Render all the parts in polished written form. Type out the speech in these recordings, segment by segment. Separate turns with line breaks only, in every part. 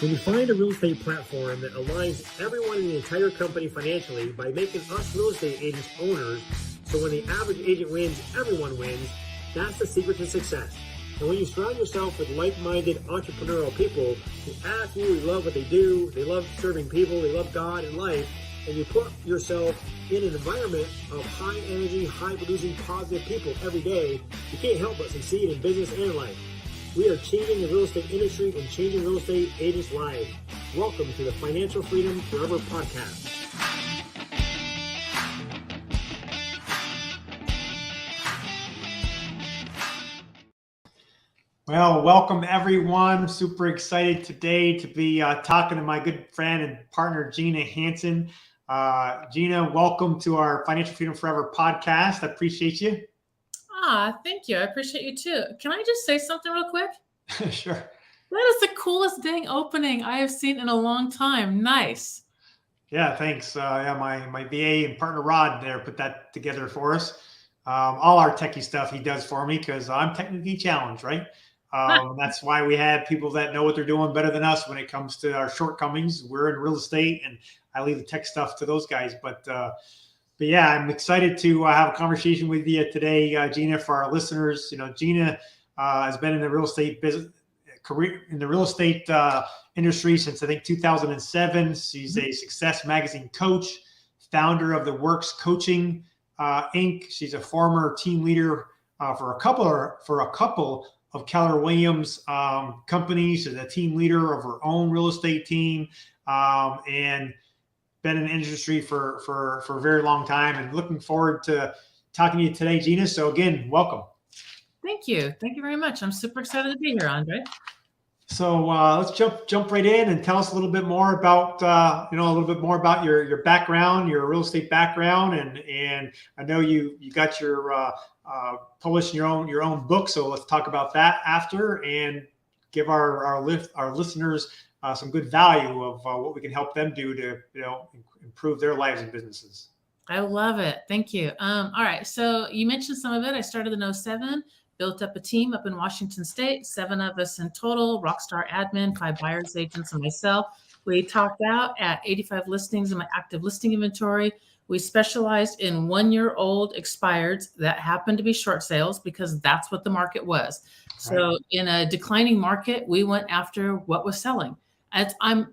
When you find a real estate platform that aligns everyone in the entire company financially by making us real estate agents owners, so when the average agent wins, everyone wins, that's the secret to success. And when you surround yourself with like-minded entrepreneurial people who absolutely love what they do, they love serving people, they love God and life, and you put yourself in an environment of high energy, high producing, positive people every day, you can't help but succeed in business and life. We are changing the real estate industry and changing real estate agents' lives. Welcome to the Financial Freedom Forever Podcast.
Well, welcome everyone. Super excited today to be talking to my good friend and partner, Gina Hanson. Gina, welcome to our Financial Freedom Forever podcast. I appreciate you.
Thank you. I appreciate you too. Can I just say something real quick?
Sure.
That is the coolest dang opening I have seen in a long time. Nice.
Yeah, thanks. My VA and partner Rod there put that together for us. All our techie stuff he does for me because I'm technically challenged, right? That's why we have people that know what they're doing better than us when it comes to our shortcomings. We're in real estate, and I leave the tech stuff to those guys. But yeah, I'm excited to have a conversation with you today, Gina. For our listeners, Gina has been in the real estate business career in the real estate industry since I think 2007. She's a Success Magazine coach, founder of the Works Coaching Inc. She's a former team leader for a couple of Keller Williams companies. She's a team leader of her own real estate team, and been in the industry for a very long time, and looking forward to talking to you today, Gina. So again, welcome.
Thank you. Thank you very much. I'm super excited to be here, Andre.
So let's jump right in and tell us a little bit more about your background, your real estate background, and I know you got your publishing your own book. So let's talk about that after and give our listeners some good value of what we can help them do to improve their lives and businesses.
I love it. Thank you. All right. So you mentioned some of it. I started in 2007, built up a team up in Washington State, 7 of us in total, rockstar admin, 5 buyers agents, and myself. We topped out at 85 listings in my active listing inventory. We specialized in 1-year-old expireds that happened to be short sales because that's what the market was. Right. So in a declining market, we went after what was selling. I'm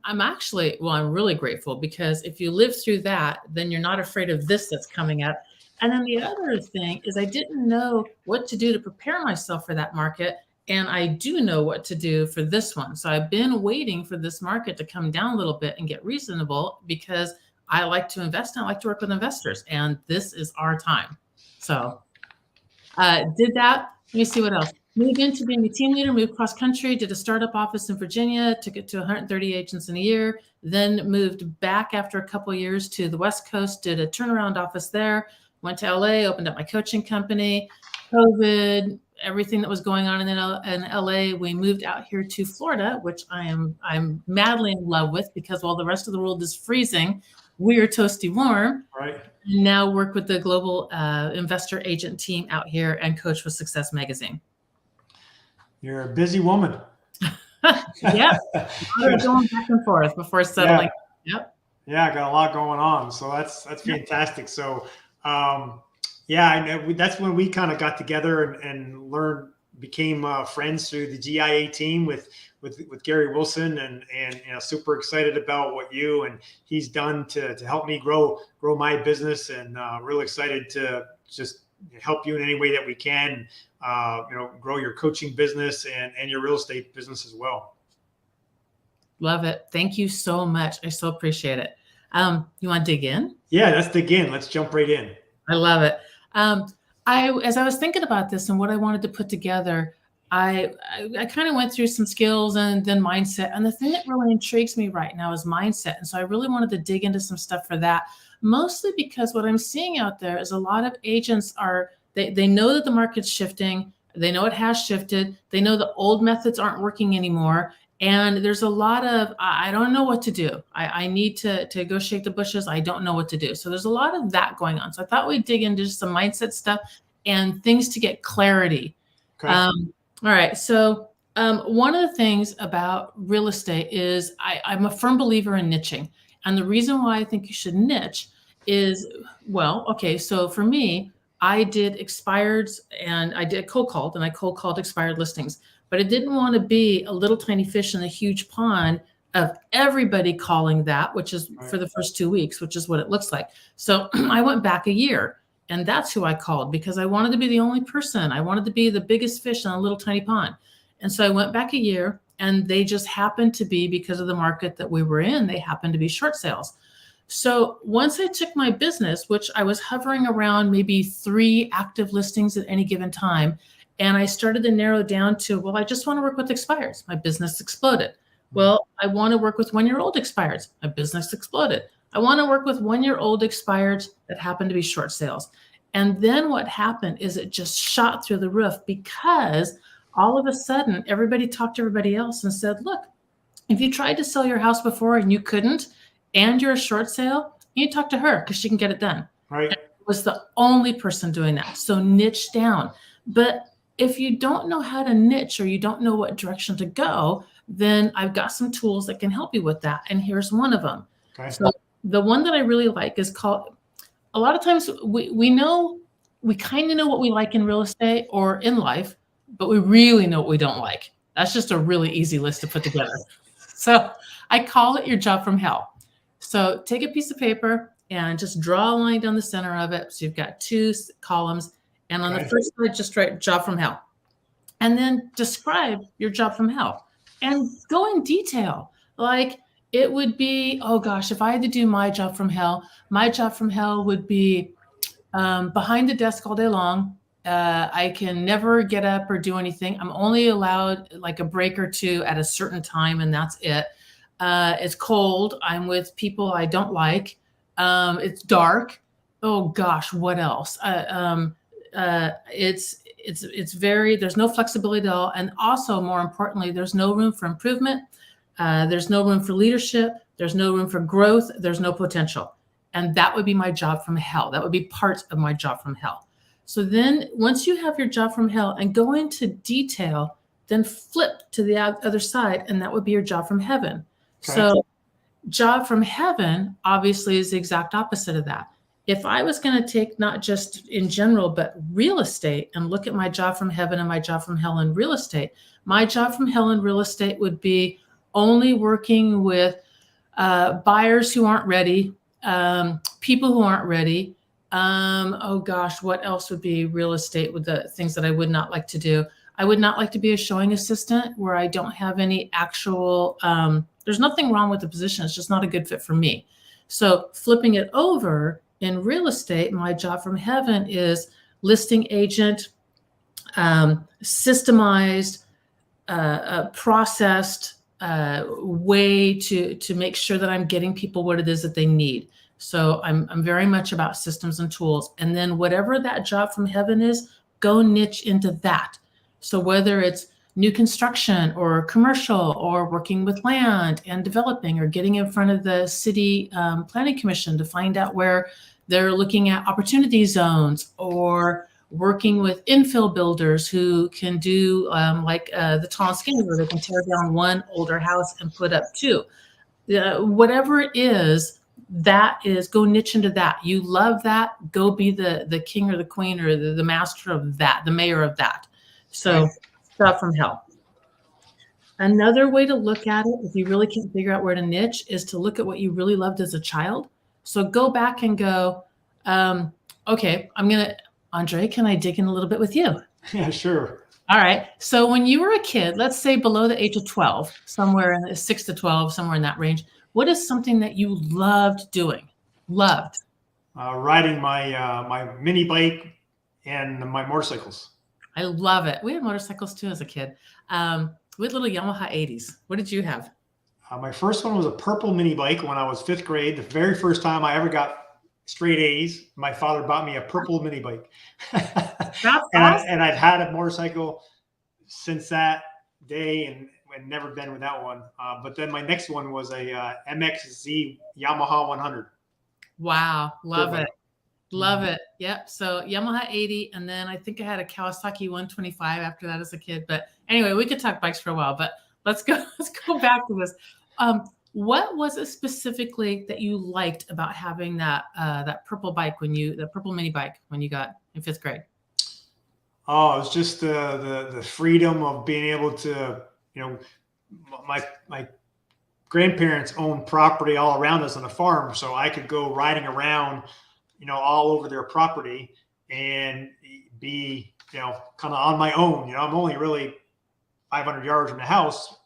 really grateful because if you live through that, then you're not afraid of this that's coming up. And then the other thing is I didn't know what to do to prepare myself for that market. And I do know what to do for this one. So I've been waiting for this market to come down a little bit and get reasonable because I like to invest and I like to work with investors. And this is our time. So did that. Let me see what else. Moved into being a team leader, moved cross country, did a startup office in Virginia, took it to 130 agents in a year, then moved back after a couple of years to the West Coast, did a turnaround office there, went to LA, opened up my coaching company, COVID, everything that was going on in LA. We moved out here to Florida, which I'm madly in love with because while the rest of the world is freezing, we're toasty warm.
Right.
Now work with the global investor agent team out here and coach with Success Magazine.
You're a busy woman.
Yep. Going back and forth before settling.
Yeah.
Yep.
Yeah, I got a lot going on. So that's fantastic. So I know that's when we kind of got together and became friends through the GIA team with Gary Wilson and super excited about what you and he's done to help me grow my business, and really excited to just help you in any way that we can, grow your coaching business and your real estate business as well.
Love it. Thank you so much. I so appreciate it. You want to dig in?
Yeah, let's dig in. Let's jump right in.
I love it. As I was thinking about this and what I wanted to put together, I kind of went through some skills and then mindset. And the thing that really intrigues me right now is mindset. And so I really wanted to dig into some stuff for that, mostly because what I'm seeing out there is a lot of agents they know that the market's shifting. They know it has shifted. They know the old methods aren't working anymore. And there's a lot of, I don't know what to do. I need to go shake the bushes. I don't know what to do. So there's a lot of that going on. So I thought we'd dig into some mindset stuff and things to get clarity.
Okay.
All right. So One of the things about real estate is I'm a firm believer in niching. And the reason why I think you should niche is, well, okay, so for me, I did expireds and I did cold called and I cold called expired listings, but I didn't want to be a little tiny fish in a huge pond of everybody calling that, which is for the first 2 weeks, which is what it looks like. So I went back a year and that's who I called because I wanted to be the only person. I wanted to be the biggest fish in a little tiny pond. And so I went back a year and they just happened to be, because of the market that we were in, they happened to be short sales. So once I took my business, which I was hovering around maybe 3 active listings at any given time, and I started to narrow down to, well, I just want to work with expireds. My business exploded. Well, I want to work with 1-year-old expireds. My business exploded. I want to work with 1-year-old expireds that happen to be short sales. And then what happened is it just shot through the roof because all of a sudden, everybody talked to everybody else and said, look, if you tried to sell your house before and you couldn't, and you're a short sale, you talk to her because she can get it done.
Right.
And I was the only person doing that. So niche down. But if you don't know how to niche or you don't know what direction to go, then I've got some tools that can help you with that. And here's one of them.
Okay.
So the one that I really like is called, a lot of times we kind of know what we like in real estate or in life, but we really know what we don't like. That's just a really easy list to put together. So I call it your job from hell. So take a piece of paper and just draw a line down the center of it. So you've got 2 columns. And on the first side, just write job from hell. And then describe your job from hell. And go in detail. Like it would be, oh gosh, if I had to do my job from hell would be behind the desk all day long. I can never get up or do anything. I'm only allowed like a break or 2 at a certain time, and that's it. It's cold. I'm with people I don't like. It's dark. Oh gosh, what else? It's very, there's no flexibility at all. And also more importantly, there's no room for improvement. There's no room for leadership. There's no room for growth. There's no potential. And that would be my job from hell. That would be part of my job from hell. So then once you have your job from hell and go into detail, then flip to the other side, and that would be your job from heaven. Okay. So job from heaven obviously is the exact opposite of that. If I was going to take not just in general, but real estate and look at my job from heaven and my job from hell in real estate, my job from hell in real estate would be only working with buyers who aren't ready, people who aren't ready. Oh gosh, what else would be real estate with the things that I would not like to do? I would not like to be a showing assistant where I don't have any actual, there's nothing wrong with the position. It's just not a good fit for me. So flipping it over in real estate, my job from heaven is listing agent, systemized, processed way to make sure that I'm getting people what it is that they need. So I'm very much about systems and tools. And then whatever that job from heaven is, go niche into that. So whether it's new construction or commercial or working with land and developing or getting in front of the city planning commission to find out where they're looking at opportunity zones, or working with infill builders who can do like the tall and skinny, where they can tear down one older house and put up 2. Whatever it is, that is, go niche into that. You love that, go be the king or the queen or the master of that, the mayor of that. So job from hell. Another way to look at it, if you really can't figure out where to niche, is to look at what you really loved as a child. So go back and go, okay, Andre, can I dig in a little bit with you?
Yeah, sure.
All right. So when you were a kid, let's say below the age of 12, somewhere in the 6 to 12, somewhere in that range, what is something that you loved doing? Loved?
Riding my mini bike and my motorcycles.
I love it. We had motorcycles too as a kid. We had little Yamaha 80s. What did you have?
My first one was a purple mini bike when I was 5th grade. The very first time I ever got straight A's, my father bought me a purple mini bike.
That's awesome.
And I've had a motorcycle since that day and never been without one. But then my next one was a MXZ Yamaha 100.
Wow. Love it. Love it. Yep. So Yamaha 80, and then I think I had a Kawasaki 125 after that as a kid. But anyway, we could talk bikes for a while, but let's go back to this. What was it specifically that you liked about having that purple bike the purple mini bike when you got in 5th grade?
Oh, it's just the freedom of being able to, my grandparents owned property all around us on a farm, so I could go riding around, all over their property and be, kind of on my own. I'm only really 500 yards from the house,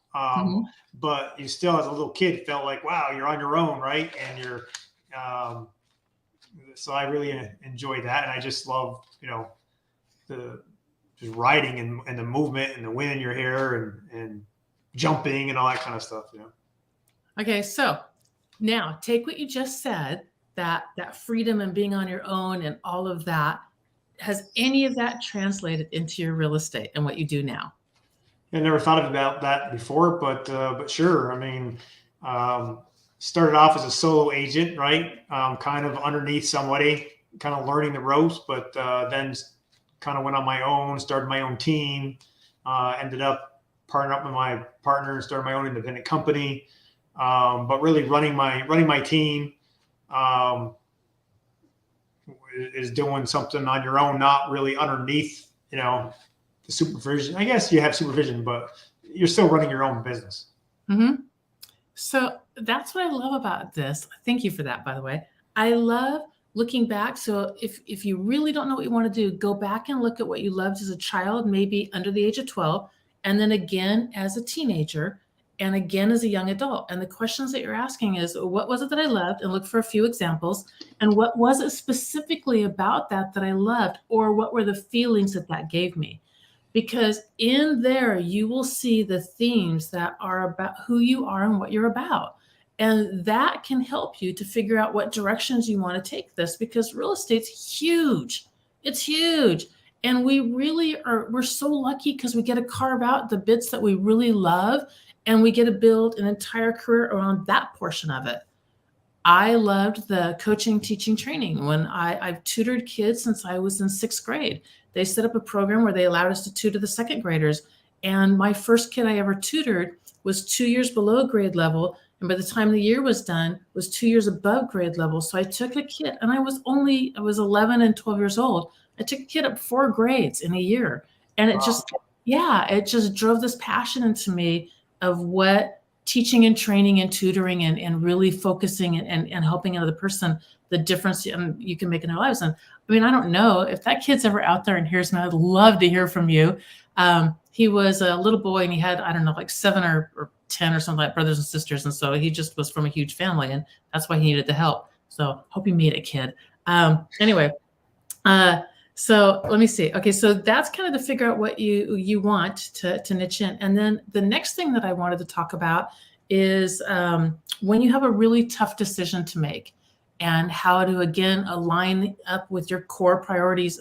but you still, as a little kid, felt like, wow, you're on your own, right? And you're, so I really enjoyed that, and I just love, just riding and the movement and the wind in your hair and jumping and all that kind of stuff.
Okay, so now take what you just said, that freedom and being on your own and all of that. Has any of that translated into your real estate and what you do now?
I never thought about that before, but sure. I mean, started off as a solo agent, right? Kind of underneath somebody, kind of learning the ropes, but then kind of went on my own, started my own team, ended up partnering up with my partner and started my own independent company. But really running my team is doing something on your own, not really underneath, the supervision. I guess you have supervision, but you're still running your own business.
Mm-hmm. So that's what I love about this. Thank you for that, by the way. I love looking back. So if you really don't know what you want to do, go back and look at what you loved as a child, maybe under the age of 12, and then again as a teenager, and again as a young adult. And the questions that you're asking is, what was it that I loved? And look for a few examples. And what was it specifically about that I loved? Or what were the feelings that gave me? Because in there, you will see the themes that are about who you are and what you're about. And that can help you to figure out what directions you want to take this, because real estate's huge. It's huge. And we're so lucky because we get to carve out the bits that we really love, and we get to build an entire career around that portion of it. I loved the coaching, teaching, training. When I've tutored kids since I was in 6th grade. They set up a program where they allowed us to tutor the 2nd graders. And my first kid I ever tutored was 2 years below grade level. And by the time the year was done, was 2 years above grade level. So I took a kid, and I was 11 and 12 years old. I took a kid up 4 grades in a year. And it just drove this passion into me of what teaching and training and tutoring and really focusing and helping another person, the difference you can make in their lives. And I mean, I don't know if that kid's ever out there and hears me, I'd love to hear from you. He was a little boy, and he had, I don't know, like 7 or 10 or something, like brothers and sisters. And so he just was from a huge family, and that's why he needed the help. So hope you made it, kid. Anyway, so let me see. Okay, so that's kind of to figure out what you want to niche in. And then the next thing that I wanted to talk about is when you have a really tough decision to make, and how to, again, align up with your core priorities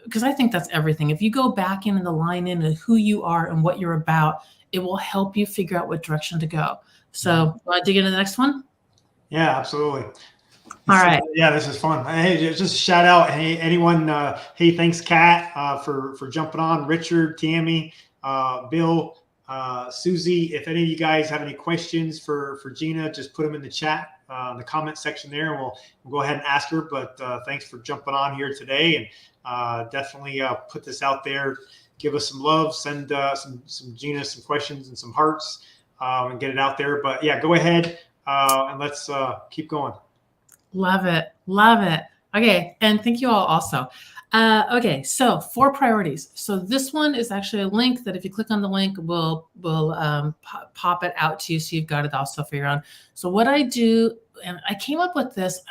because I think that's everything. If you go back in and align in and who you are and what you're about, it will help you figure out what direction to go. So want to dig into the next one?
Yeah, absolutely.
All right.
Yeah, this is fun. Hey, just shout out, hey, anyone. Hey, thanks, Kat, for jumping on. Richard, Tammy, Bill, Susie. If any of you guys have any questions for Gina, just put them in the chat, in the comment section there, and we'll go ahead and ask her. But thanks for jumping on here today, and definitely put this out there. Give us some love. Send some Gina some questions and some hearts, and get it out there. But yeah, go ahead and let's keep going.
Love it. Love it. Okay. And thank you all also. Okay. So 4 priorities. So this one is actually a link that if you click on the link, we'll pop it out to you. So you've got it also for your own. So what I do, and I came up with this,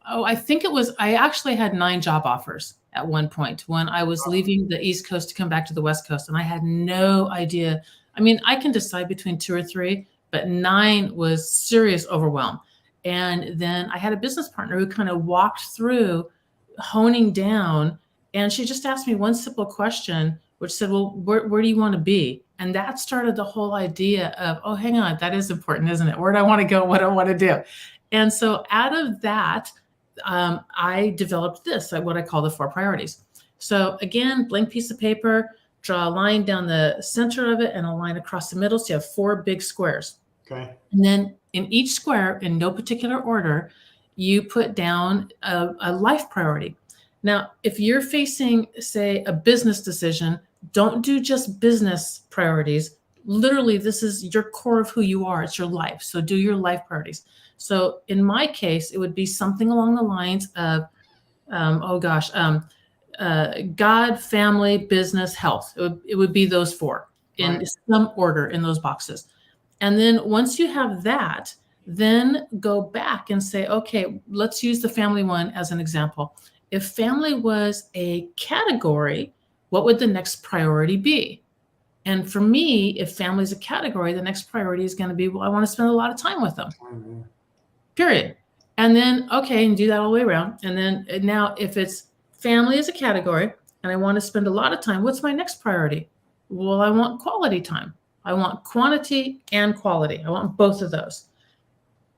I actually had 9 job offers at one point when I was leaving the East Coast to come back to the West Coast. And I had no idea. I mean, I can decide between 2 or 3, but 9 was serious overwhelm. And then I had a business partner who kind of walked through honing down, and she just asked me one simple question, which said, well, where do you want to be? And that started the whole idea of, oh, hang on, that is important, isn't it? Where do I want to go? What do I want to do? And so out of that, I developed this, what I call the 4 priorities. So again, blank piece of paper, draw a line down the center of it and a line across the middle. So you have 4 big squares.
Okay.
And then in each square, in no particular order, you put down a life priority. Now, if you're facing, say, a business decision, don't do just business priorities. Literally, this is your core of who you are. It's your life. So do your life priorities. So in my case, it would be something along the lines of, God, family, business, health. It would be those 4 in some order in those boxes. And then once you have that, then go back and say, okay, let's use the family one as an example. If family was a category, what would the next priority be? And for me, if family is a category, the next priority is going to be, well, I want to spend a lot of time with them.
Mm-hmm.
Period. And then, okay, and do that all the way around. And then now if it's family as a category and I want to spend a lot of time, what's my next priority? Well, I want quality time. I want quantity and quality. I want both of those.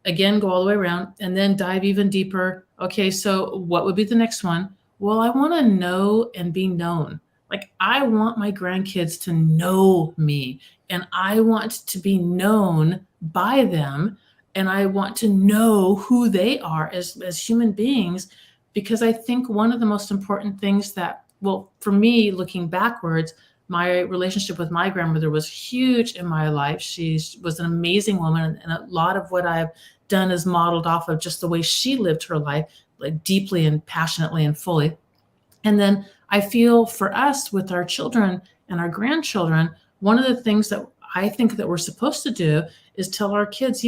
Again, go all the way around and then dive even deeper. Okay, so what would be the next one? Well, I want to know and be known. Like I want my grandkids to know me and I want to be known by them. And I want to know who they are as human beings, because I think one of the most important things that, well, for me, looking backwards, my relationship with my grandmother was huge in my life. She was an amazing woman. And a lot of what I've done is modeled off of just the way she lived her life, like deeply and passionately and fully. And then I feel for us with our children and our grandchildren, one of the things that I think that we're supposed to do is tell our kids,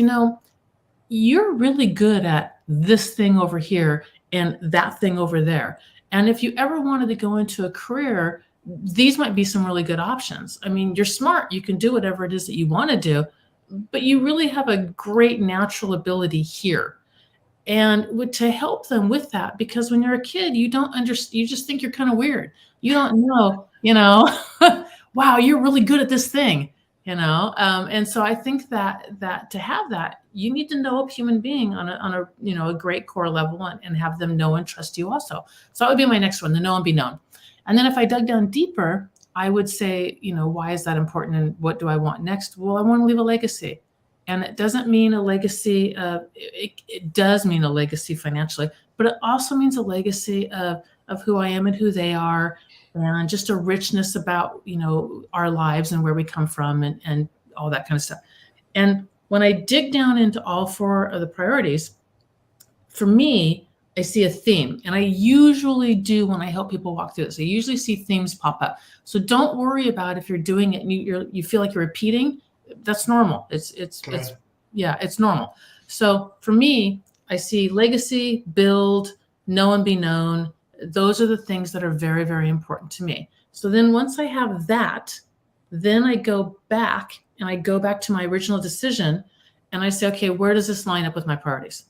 you're really good at this thing over here and that thing over there. And if you ever wanted to go into a career, these might be some really good options. I mean, you're smart. You can do whatever it is that you want to do, but you really have a great natural ability here. And to help them with that, because when you're a kid, you don't understand, you just think you're kind of weird. You don't know, wow, you're really good at this thing, and so I think that to have that, you need to know a human being on a great core level and have them know and trust you also. So that would be my next one, the know and be known. And then if I dug down deeper, I would say, why is that important and what do I want next? Well, I want to leave a legacy. And it doesn't mean a legacy of, it does mean a legacy financially, but it also means a legacy of who I am and who they are, and just a richness about, our lives and where we come from and all that kind of stuff. And when I dig down into all 4 of the priorities, for me, I see a theme, and I usually do when I help people walk through this. I usually see themes pop up. So don't worry about if you're doing it and you feel like you're repeating. That's normal. It's normal. So for me, I see legacy, build, know and be known. Those are the things that are very, very important to me. So then once I have that, then I go back to my original decision and I say, okay, where does this line up with my priorities?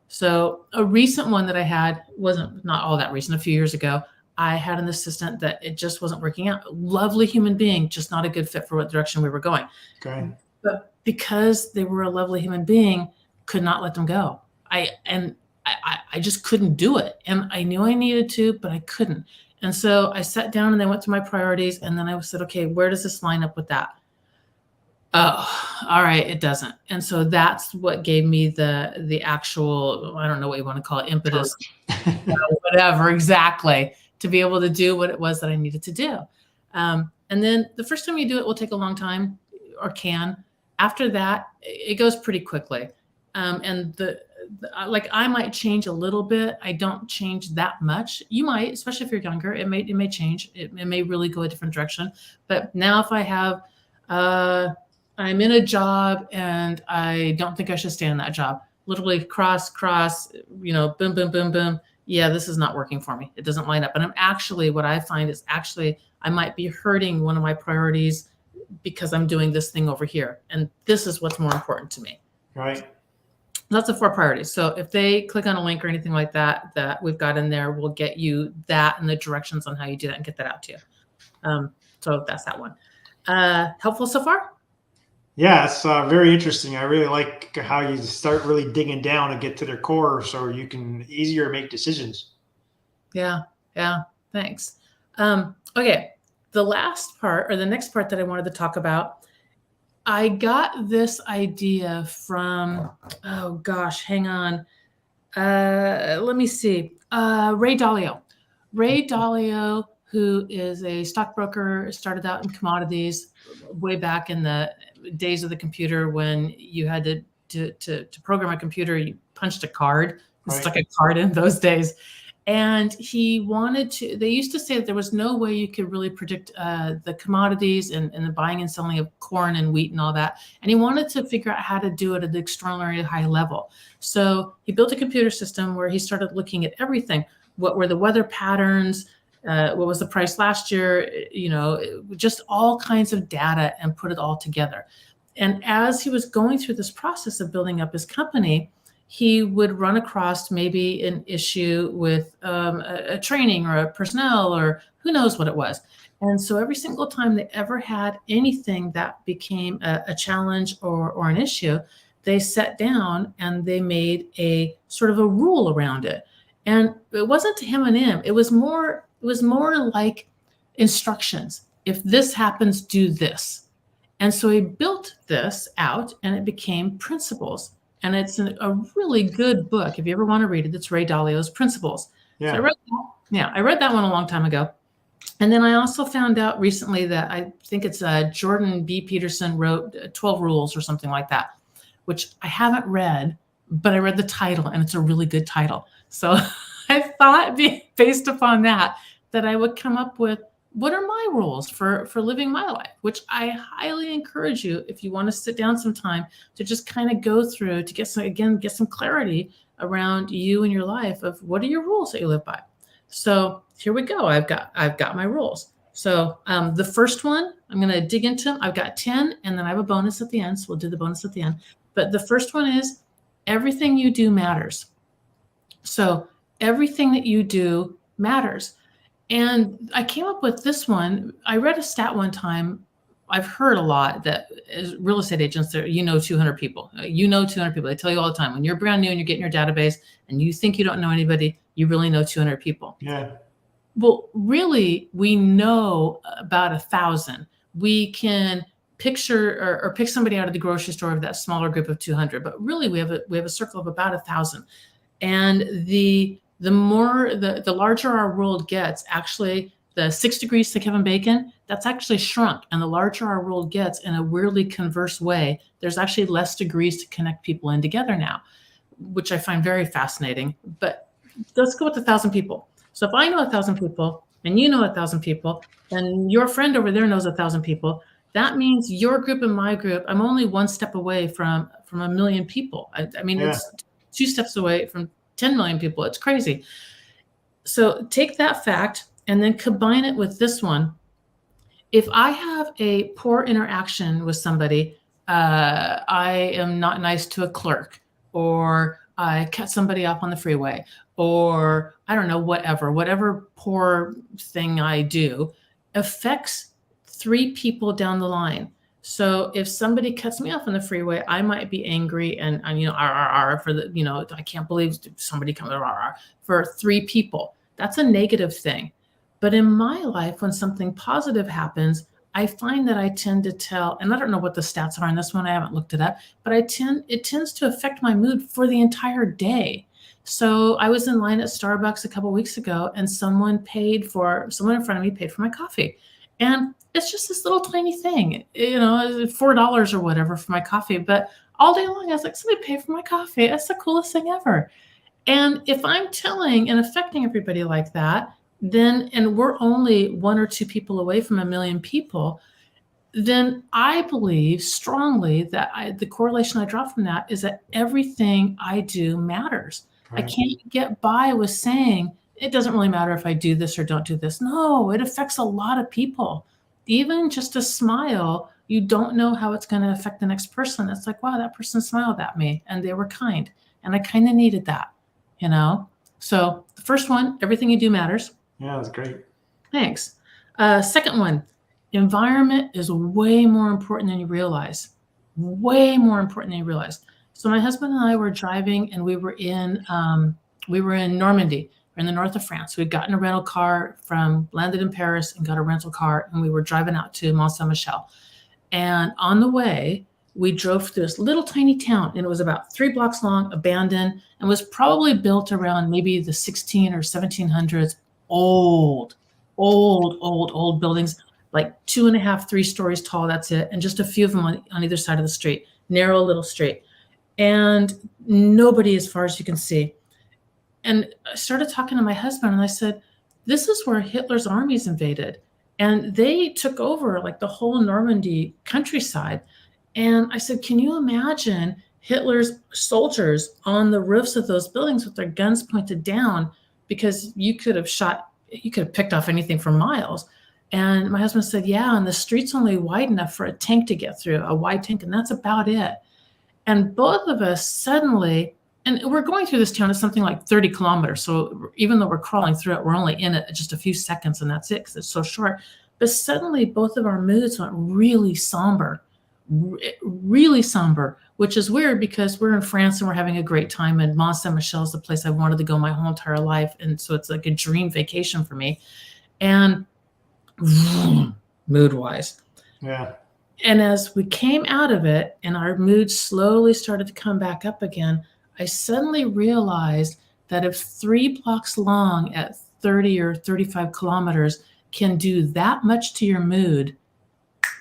So a recent one that I had wasn't not all that recent, a few years ago. I had an assistant that it just wasn't working out. Lovely human being, just not a good fit for what direction we were going.
Okay.
But because they were a lovely human being, could not let them go. I just couldn't do it. And I knew I needed to, but I couldn't. And so I sat down and I went through my priorities and then I said, okay, where does this line up with that? Oh, all right, it doesn't. And so that's what gave me the actual, I don't know what you want to call it, impetus, whatever, exactly, to be able to do what it was that I needed to do. And then the first time you do it will take a long time, or can. After that, it goes pretty quickly. And like I might change a little bit. I don't change that much. You might, especially if you're younger, it may change. It may really go a different direction. But now if I have, I'm in a job and I don't think I should stay in that job. Literally cross, boom, boom, boom, boom. Yeah, this is not working for me. It doesn't line up. And what I find is actually I might be hurting one of my priorities because I'm doing this thing over here. And this is what's more important to me.
Right.
That's the 4 priorities. So if they click on a link or anything like that we've got in there, we'll get you that and the directions on how you do that and get that out to you. So that's that one. Helpful so far?
Yeah, it's very interesting. I really like how you start really digging down and get to their core so you can easier make decisions.
Yeah. Yeah. Thanks. Okay. The last part, or the next part that I wanted to talk about, I got this idea from, oh gosh, hang on. Let me see. Ray Dalio. Ray Dalio, who is a stockbroker, started out in commodities way back in the days of the computer when you had to program a computer, you punched a card, and
Right.
stuck a card in those days. And he wanted to, they used to say that there was no way you could really predict the commodities and the buying and selling of corn and wheat and all that. And he wanted to figure out how to do it at an extraordinarily high level. So he built a computer system where he started looking at everything. What were the weather patterns? What was the price last year? Just all kinds of data, and put it all together. And as he was going through this process of building up his company, he would run across maybe an issue with a training or a personnel or who knows what it was. And so every single time they ever had anything that became a challenge or an issue, they sat down and they made a sort of a rule around it. And it wasn't to him and him. It was more like instructions. If this happens, do this. And so he built this out and it became Principles. And it's a really good book. If you ever want to read it, it's Ray Dalio's Principles.
Yeah.
So I read that one a long time ago. And then I also found out recently that I think it's Jordan B. Peterson wrote 12 Rules or something like that, which I haven't read, but I read the title and it's a really good title. So I thought, based upon that I would come up with what are my rules for living my life, which I highly encourage you, if you want to sit down sometime, to just kind of go through to get some clarity around you and your life of what are your rules that you live by. So here we go. I've got my rules. So the first one, I'm going to dig into them. I've got 10, and then I have a bonus at the end. So we'll do the bonus at the end. But the first one is everything you do matters. So everything that you do matters. And I came up with this one. I read a stat one time. I've heard a lot that as real estate agents, 200 people. 200 people. They tell you all the time, when you're brand new and you're getting your database and you think you don't know anybody, you really know 200 people.
Yeah.
Well, really, we know about 1,000. We can picture or pick somebody out of the grocery store of that smaller group of 200, but really we have a circle of about 1,000. And the larger our world gets, actually, the 6 degrees to Kevin Bacon, that's actually shrunk. And the larger our world gets, in a weirdly converse way, there's actually less degrees to connect people in together now, which I find very fascinating. But let's go with 1,000 people. So if I know 1,000 people and you know 1,000 people and your friend over there knows 1,000 people, that means your group and my group, I'm only one step away from 1 million people. I mean, It's 2 steps away from 10 million people. It's crazy. So take that fact and then combine it with this one. If I have a poor interaction with somebody, I am not nice to a clerk, or I cut somebody off on the freeway, or I don't know, whatever poor thing I do affects 3 people down the line. So if somebody cuts me off on the freeway, I might be angry and for the, I can't believe somebody coming for 3 people. That's a negative thing. But in my life, when something positive happens, I find that I tend to tell, and I don't know what the stats are on this one, I haven't looked it up, but it tends to affect my mood for the entire day. So I was in line at Starbucks a couple of weeks ago, and someone in front of me paid for my coffee. And it's just this little tiny thing, $4 or whatever for my coffee. But all day long, I was like, somebody paid for my coffee. That's the coolest thing ever. And if I'm telling and affecting everybody like that, then, and we're only 1 or 2 people away from 1 million people, then I believe strongly that the correlation I draw from that is that everything I do matters. Right. I can't get by with saying, it doesn't really matter if I do this or don't do this. No, it affects a lot of people. Even just a smile, you don't know how it's going to affect the next person. It's like, wow, that person smiled at me and they were kind. And I kind of needed that, So the first one, everything you do matters.
Yeah, that's great.
Thanks. Second one, environment is way more important than you realize. way more important than you realize. So my husband and I were driving, and we were in Normandy. We're in the north of France. We'd gotten a rental car landed in Paris and got a rental car, and we were driving out to Mont Saint-Michel. And on the way, we drove through this little tiny town, and it was about 3 blocks long, abandoned, and was probably built around maybe the 16 or 1700s. Old buildings, like 2.5, 3 stories tall. That's it. And just a few of them on either side of the street, narrow little street, and nobody as far as you can see. And I started talking to my husband, and I said, this is where Hitler's armies invaded. And they took over like the whole Normandy countryside. And I said, can you imagine Hitler's soldiers on the roofs of those buildings with their guns pointed down? Because you could have picked off anything for miles. And my husband said, yeah, and the street's only wide enough for a tank to get through, a wide tank, and that's about it. And both of us suddenly, and we're going through this town, it's something like 30 kilometers. So even though we're crawling through it, we're only in it just a few seconds, and that's it because it's so short. But suddenly both of our moods went really somber, which is weird because we're in France and we're having a great time. And Mont Saint-Michel is the place I've wanted to go my whole entire life. And so it's like a dream vacation for me. And mood-wise.
Yeah.
And as we came out of it and our mood slowly started to come back up again, I suddenly realized that if 3 blocks long at 30 or 35 kilometers can do that much to your mood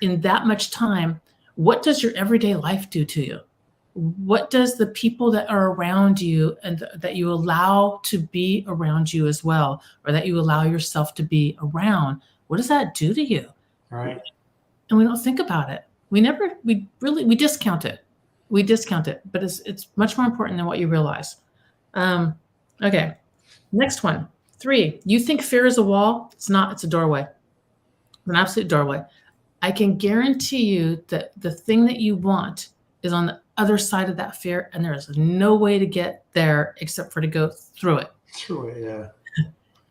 in that much time, what does your everyday life do to you? What does the people that are around you and that you allow to be around you as well, or that you allow yourself to be around, what does that do to you?
Right.
And we don't think about it. We discount it. We discount it, but it's much more important than what you realize. Okay. Next one. 3, you think fear is a wall? It's not, it's a doorway. It's an absolute doorway. I can guarantee you that the thing that you want is on the other side of that fear, and there is no way to get there except for to go through it.
True, yeah.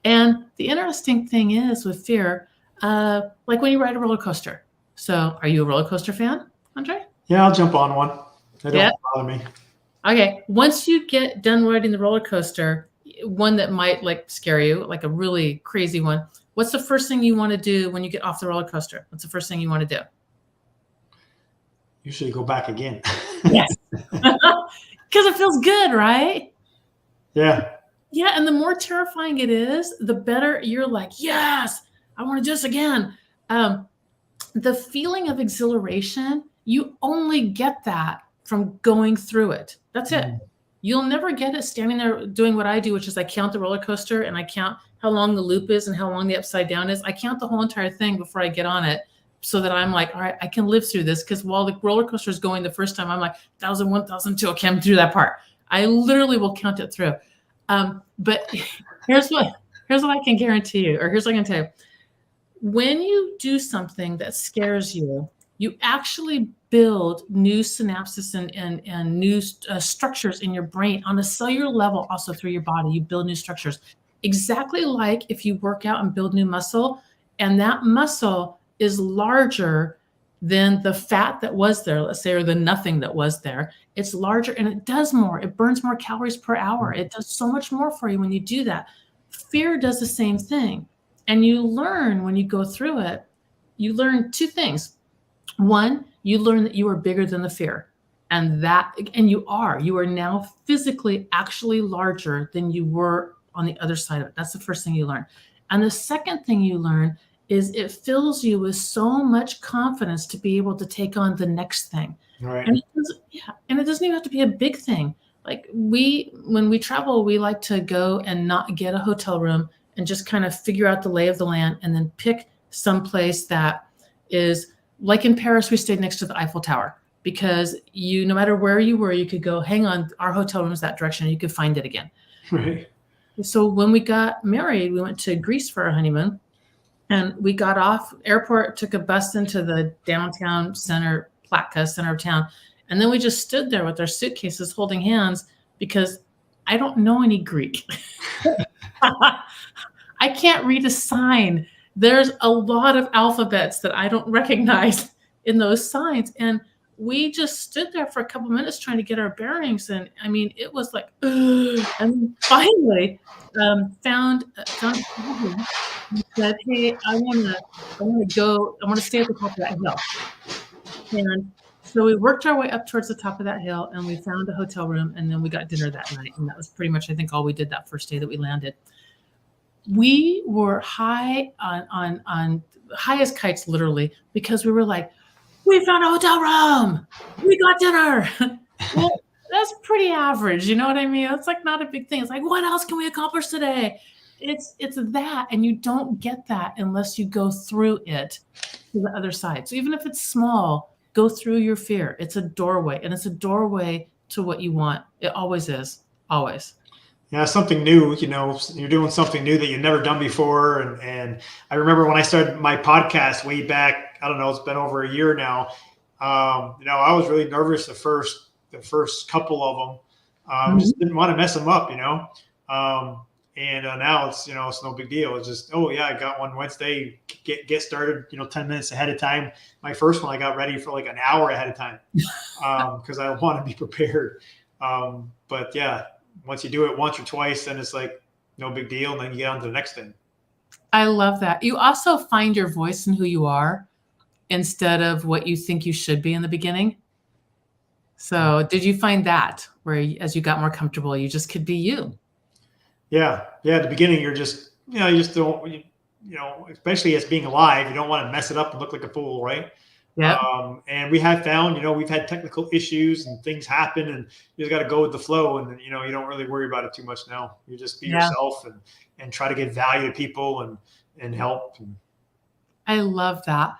And the interesting thing is with fear, like when you ride a roller coaster. So are you a roller coaster fan, Andre?
Yeah, I'll jump on one. They don't bother me.
Okay. Once you get done riding the roller coaster, one that might like scare you, like a really crazy one, what's the first thing you want to do when you get off the roller coaster? What's the first thing you want to do?
Usually go back again.
Yes. Because it feels good, right?
Yeah.
Yeah. And the more terrifying it is, the better you're like, yes, I want to do this again. The feeling of exhilaration, you only get that from going through it. That's it. You'll never get it standing there doing what I do, which is I count the roller coaster and I count how long the loop is and how long the upside down is. I count the whole entire thing before I get on it so that I'm like, all right, I can live through this. Because while the roller coaster is going the first time, I'm like 1,000, 1,002. Okay, I'm through that part. I literally will count it through. But here's what I can guarantee you, or here's what I can tell you. When you do something that scares you, you actually build new synapses and new structures in your brain on a cellular level, also through your body. You build new structures. Exactly like if you work out and build new muscle, and that muscle is larger than the fat that was there, let's say, or the nothing that was there. It's larger and it does more. It burns more calories per hour. It does so much more for you when you do that. Fear does the same thing. And you learn when you go through it, you learn 2 things. One, you learn that you are bigger than the fear. And you are now physically actually larger than you were on the other side of it. That's the first thing you learn. And the second thing you learn is it fills you with so much confidence to be able to take on the next thing.
Right.
And it doesn't even have to be a big thing. Like when we travel, we like to go and not get a hotel room and just kind of figure out the lay of the land and then pick some place that is like in Paris, we stayed next to the Eiffel Tower because no matter where you were, you could go, hang on, our hotel room is that direction. And you could find it again.
Right.
So when we got married, we went to Greece for our honeymoon and we got off airport, took a bus into the downtown center, Platka, center of town. And then we just stood there with our suitcases holding hands because I don't know any Greek. I can't read a sign. There's a lot of alphabets that I don't recognize in those signs. And we just stood there for a couple minutes trying to get our bearings. And I mean, it was like, ugh. And finally found and said, hey, I want to stay at the top of that hill. And so we worked our way up towards the top of that hill, and we found a hotel room, and then we got dinner that night. And that was pretty much, I think, all we did that first day that we landed. We were high on high as kites, literally, because we were like, we found a hotel room. We got dinner. Well, that's pretty average. You know what I mean? It's like not a big thing. It's like, what else can we accomplish today? It's that. And you don't get that unless you go through it to the other side. So even if it's small, go through your fear. It's a doorway, and it's a doorway to what you want. It always is. Always.
Yeah, something new, you're doing something new that you've never done before. And I remember when I started my podcast way back, I don't know, it's been over a year now. I was really nervous the first couple of them. Just didn't want to mess them up, and now it's no big deal. It's just, I got one Wednesday, get started, 10 minutes ahead of time. My first one, I got ready for like an hour ahead of time because I want to be prepared. But yeah, once you do it once or twice, then it's like no big deal. And then you get on to the next thing.
I love that. You also find your voice and who you are instead of what you think you should be in the beginning. So did you find that where as you got more comfortable, you just could be you?
Yeah. At the beginning, you're just, you just don't, especially as being live, you don't want to mess it up and look like a fool, right?
Yeah.
And we have found, we've had technical issues and things happen, and you just got to go with the flow. And you don't really worry about it too much now. You just be yourself and try to give value to people and help.
I love that.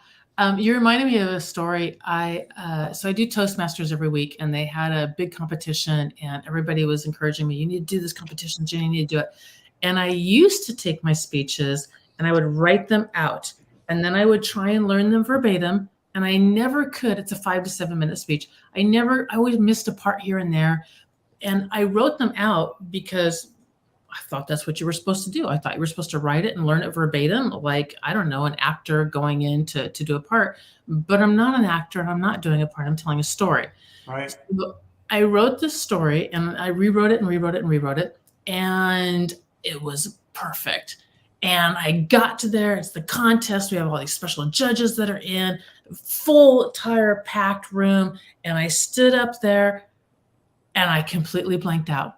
You reminded me of a story. So I do Toastmasters every week, and they had a big competition, and everybody was encouraging me, you need to do this competition, Jenny, you need to do it. And I used to take my speeches and I would write them out, and then I would try and learn them verbatim. And I never could. It's a 5 to 7 minute speech. I always missed a part here and there. And I wrote them out because I thought that's what you were supposed to do. I thought you were supposed to write it and learn it verbatim, like, I don't know, an actor going in to do a part. But I'm not an actor, and I'm not doing a part. I'm telling a story.
Right.
So I wrote this story, and I rewrote it and rewrote it and rewrote it. And it was perfect. And I got to there. It's the contest. We have all these special judges that are in, full tire packed room. And I stood up there and I completely blanked out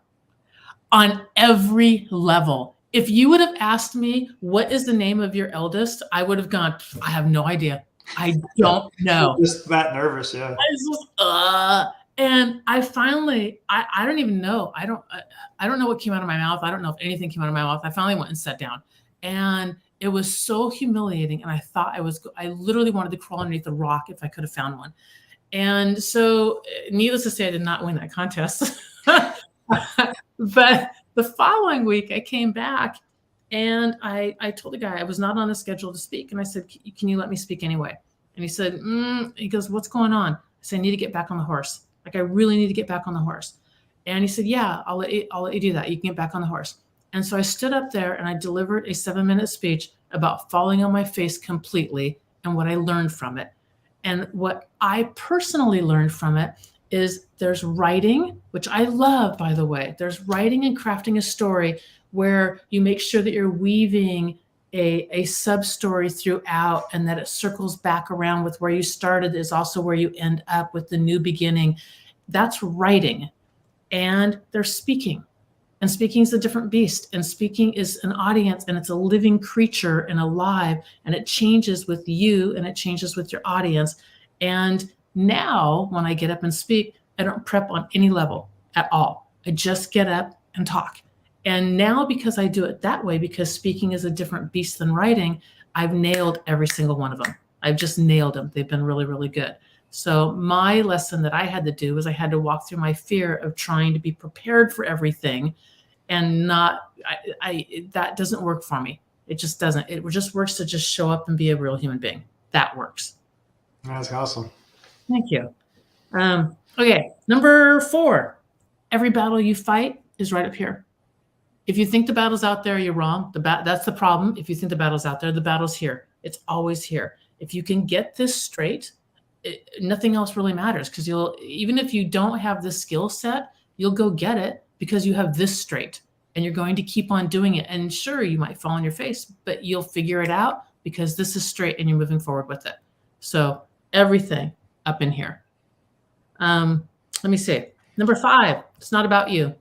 on every level. If you would have asked me, what is the name of your eldest? I would have gone, I have no idea. I don't know.
Just that nervous. Yeah.
I was just, and I finally, I don't even know. I don't know what came out of my mouth. I don't know if anything came out of my mouth. I finally went and sat down, and it was so humiliating. And I thought I literally wanted to crawl underneath the rock if I could have found one. And so needless to say, I did not win that contest. But the following week I came back and I told the guy I was not on the schedule to speak. And I said, can you let me speak anyway? And he said, he goes, what's going on? I said, I need to get back on the horse. Like, I really need to get back on the horse. And he said, yeah, I'll let you do that. You can get back on the horse. And so I stood up there and I delivered a 7-minute speech about falling on my face completely and what I learned from it. And what I personally learned from it is there's writing, which I love, by the way. There's writing and crafting a story where you make sure that you're weaving a sub-story throughout, and that it circles back around with where you started is also where you end up with the new beginning. That's writing. And there's speaking. And speaking is a different beast. And speaking is an audience, and it's a living creature and alive, and it changes with you and it changes with your audience. And now when I get up and speak, I don't prep on any level at all. I just get up and talk. And now, because I do it that way, because speaking is a different beast than writing, I've nailed every single one of them. I've just nailed them. They've been really, really good. So my lesson that I had to do was I had to walk through my fear of trying to be prepared for everything, and that doesn't work for me. It just doesn't. It just works to just show up and be a real human being. That works.
That's awesome.
Thank you. Okay. Number 4, every battle you fight is right up here. If you think the battle's out there, you're wrong. That's the problem. If you think the battle's out there, the battle's here. It's always here. If you can get this straight, nothing else really matters, because even if you don't have the skill set, you'll go get it because you have this straight, and you're going to keep on doing it. And sure, you might fall on your face, but you'll figure it out because this is straight and you're moving forward with it. So everything up in here. Let me see. Number 5, it's not about you.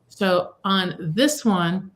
So on this one,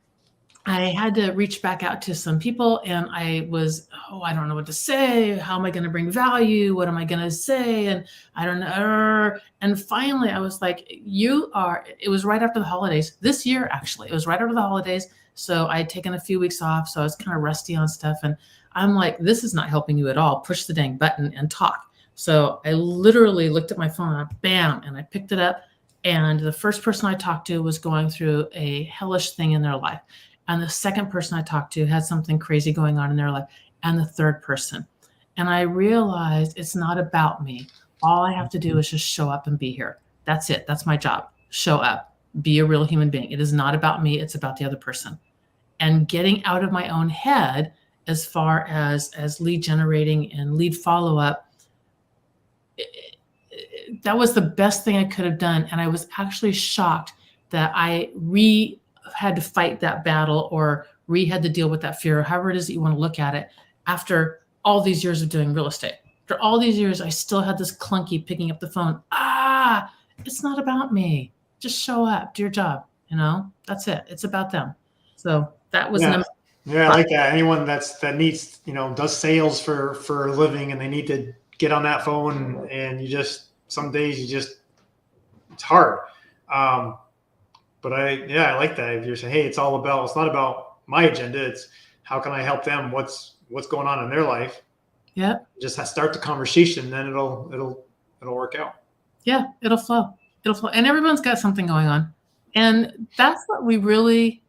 I had to reach back out to some people, and I was, I don't know what to say. How am I going to bring value? What am I going to say? And I don't know. And finally, I was like, it was right after the holidays this year, actually. It was right after the holidays. So I had taken a few weeks off. So I was kind of rusty on stuff. And I'm like, this is not helping you at all. Push the dang button and talk. So I literally looked at my phone, bam, and I picked it up. And the first person I talked to was going through a hellish thing in their life. And the second person I talked to had something crazy going on in their life. And the third person. And I realized it's not about me. All I have to do is just show up and be here. That's it. That's my job. Show up. Be a real human being. It is not about me. It's about the other person. And getting out of my own head as far as lead generating and lead follow-up, that was the best thing I could have done. And I was actually shocked that I had to fight that battle, or had to deal with that fear, or however it is that you want to look at it, after all these years of doing real estate. After all these years, I still had this clunky picking up the phone. It's not about me. Just show up, do your job. That's it. It's about them. So that was
I like that. Anyone that needs, does sales for a living, and they need to get on that phone, and some days it's hard. But I like that. If you're saying, hey, it's not about my agenda. It's how can I help them? What's going on in their life?
Yeah. Just
start the conversation, then it'll work out.
Yeah, it'll flow. And everyone's got something going on. And that's what we really,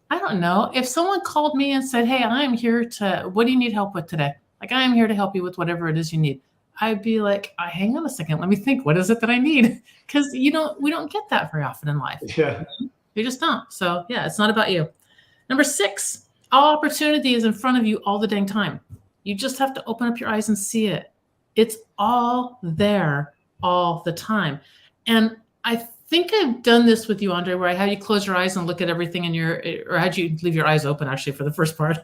I don't know. If someone called me and said, hey, I'm here what do you need help with today? Like, I am here to help you with whatever it is you need. I'd be like, hang on a second. Let me think. What is it that I need? Because we don't get that very often in life.
Yeah.
You just don't. So yeah, it's not about you. Number 6, all opportunity is in front of you all the dang time. You just have to open up your eyes and see it. It's all there all the time. And I think I've done this with you, Andre, where I had you close your eyes and look at everything or had you leave your eyes open, actually, for the first part.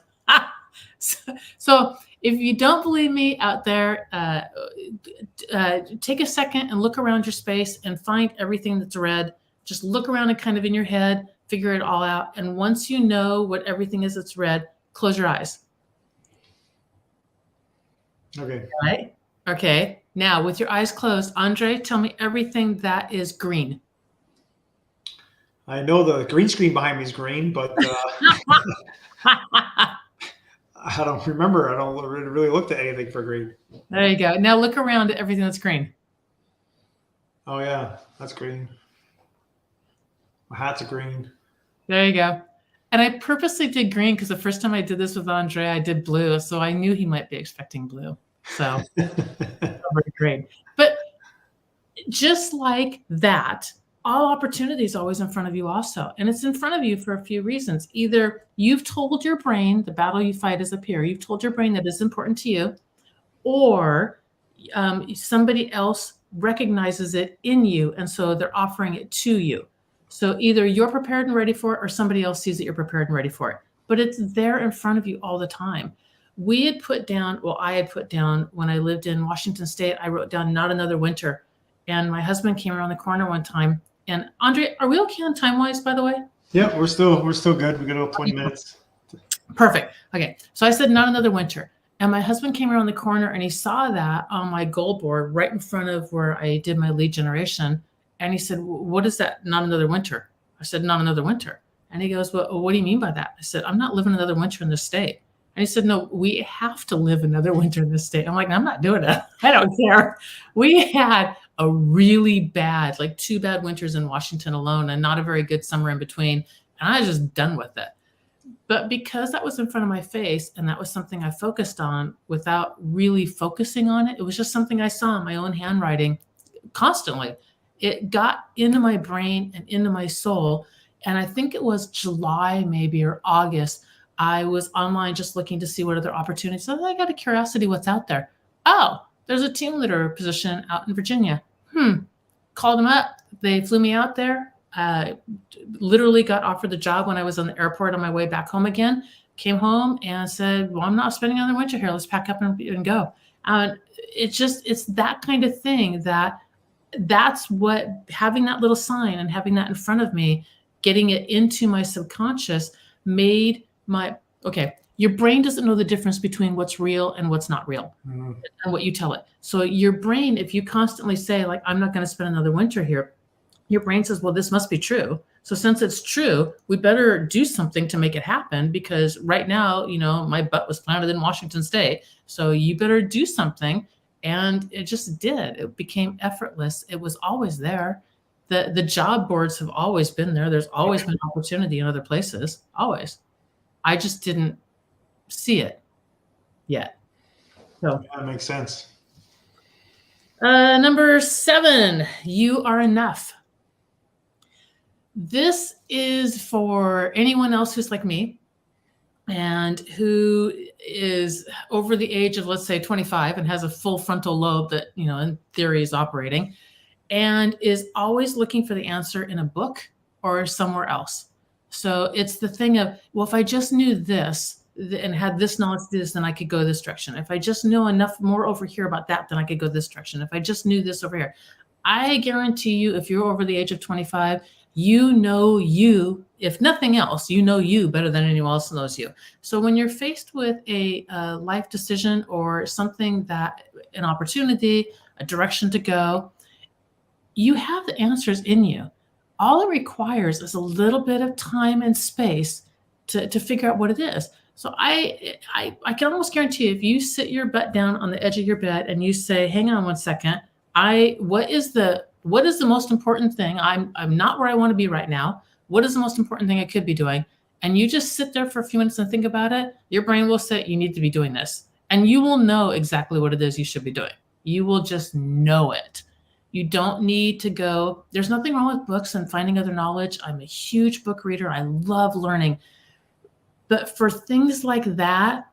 So if you don't believe me out there, take a second and look around your space and find everything that's red. Just look around and kind of in your head, figure it all out. And once you know what everything is that's red, close your eyes.
Okay.
All right. Okay. Now, with your eyes closed, Andre, tell me everything that is green.
I know the green screen behind me is green, but I don't remember. I don't really look at anything for green.
There you go. Now look around at everything that's green.
Oh, yeah. That's green. My hat's a green.
There you go. And I purposely did green because the first time I did this with Andre, I did blue. So I knew he might be expecting blue. So green. But just like that, all opportunity is always in front of you also. And it's in front of you for a few reasons. Either you've told your brain, the battle you fight is up here, you've told your brain that it's important to you, or somebody else recognizes it in you, and so they're offering it to you. So either you're prepared and ready for it, or somebody else sees that you're prepared and ready for it. But it's there in front of you all the time. I had put down when I lived in Washington State, I wrote down not another winter. And my husband came around the corner one time. And Andre, are we okay on time-wise, by the way?
Yeah, we're still good. We got about 20 minutes.
Perfect. Okay. So I said not another winter. And my husband came around the corner and he saw that on my goal board right in front of where I did my lead generation. And he said, what is that? Not another winter. I said, not another winter. And he goes, well, what do you mean by that? I said, I'm not living another winter in this state. And he said, no, we have to live another winter in this state. I'm like, no, I'm not doing it. I don't care. We had a really bad, like 2 bad winters in Washington alone, and not a very good summer in between. And I was just done with it. But because that was in front of my face and that was something I focused on without really focusing on it, it was just something I saw in my own handwriting constantly. It got into my brain and into my soul. And I think it was July maybe or August. I was online just looking to see what other opportunities. So I got a curiosity what's out there. Oh, there's a team leader position out in Virginia. Called them up. They flew me out there. Literally got offered the job when I was on the airport on my way back home again. Came home and said, well, I'm not spending another winter here. Let's pack up and go. It's that kind of thing that's what having that little sign and having that in front of me, getting it into my subconscious made your brain doesn't know the difference between what's real and what's not real and what you tell it. So your brain, if you constantly say like, I'm not going to spend another winter here, your brain says, well, this must be true. So since it's true, we better do something to make it happen, because right now, my butt was planted in Washington State. So you better do something. And it just did. It became effortless. It was always there. The job boards have always been there. There's always been opportunity in other places. Always. I just didn't see it yet. So
that makes sense.
Number 7, you are enough. This is for anyone else who's like me and who is over the age of, let's say, 25 and has a full frontal lobe that, in theory is operating, and is always looking for the answer in a book or somewhere else. So it's the thing of, well, if I just knew this and had this knowledge, then I could go this direction. If I just know enough more over here about that, then I could go this direction. If I just knew this over here. I guarantee you, if you're over the age of 25, you, if nothing else, you better than anyone else knows you. So when you're faced with a life decision or something an opportunity, a direction to go, you have the answers in you. All it requires is a little bit of time and space to figure out what it is. So I can almost guarantee you, if you sit your butt down on the edge of your bed and you say, hang on one second, what is the most important thing? I'm not where I want to be right now. What is the most important thing I could be doing? And you just sit there for a few minutes and think about it. Your brain will say, you need to be doing this. And you will know exactly what it is you should be doing. You will just know it. You don't need to go. There's nothing wrong with books and finding other knowledge. I'm a huge book reader. I love learning. But for things like that,